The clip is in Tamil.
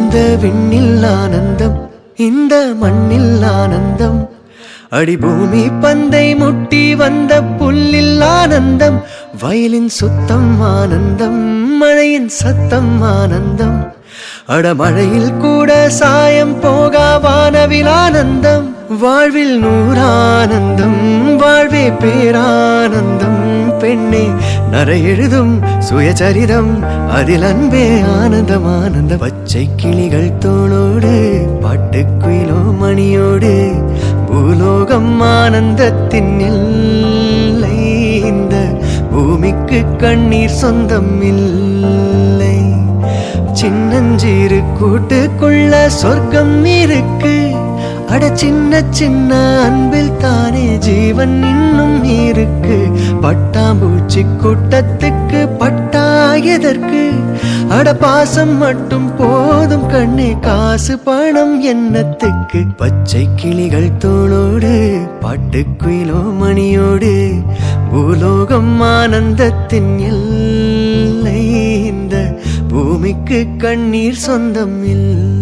இந்த விண்ணில் ஆனந்தம், இந்த மண்ணில் ஆனந்தம். அடிபூமி பந்தை முட்டி வந்த புல்லில் ஆனந்தம். வயலின் சுத்தம் ஆனந்தம், மழையின் சத்தம் ஆனந்தம். அடமழையில் கூட சாயம் போகா வானவில் ஆனந்தம். வாழ்வில் நூறானந்தம், வாழ்வே பேரானந்தம். பெண்ணே நரை எழுதும் சுயசரிதம், அதில் அன்பே ஆனந்தம் ஆனந்தம். பச்சை கிளிகள் தோளோடு பாட்டுக்குயிலோ மணியோடு பூலோகம் ஆனந்தத்தின் எல்லை. இந்த பூமிக்கு கண்ணீர் சொந்தம் இல்லை. சின்னஞ்சீரு கூட்டுக்குள்ள சொர்க்கம் இருக்கு. அட சின்ன சின்ன அன்பில் தானே ஜீவன் இன்னும் இருக்கு. பட்டாம்பூச்சி கூட்டத்துக்கு பட்டா எதற்கு? அட பாசம் மட்டும் போதும் கண்ணே, காசு பணம் என்னத்துக்கு? பச்சை கிளிகள் தோளோடு பாட்டுக்குயிலோ மணியோடு பூலோகம் ஆனந்தத்தின் எல்லை. இந்த பூமிக்கு கண்ணீர் சொந்தம் இல்லை.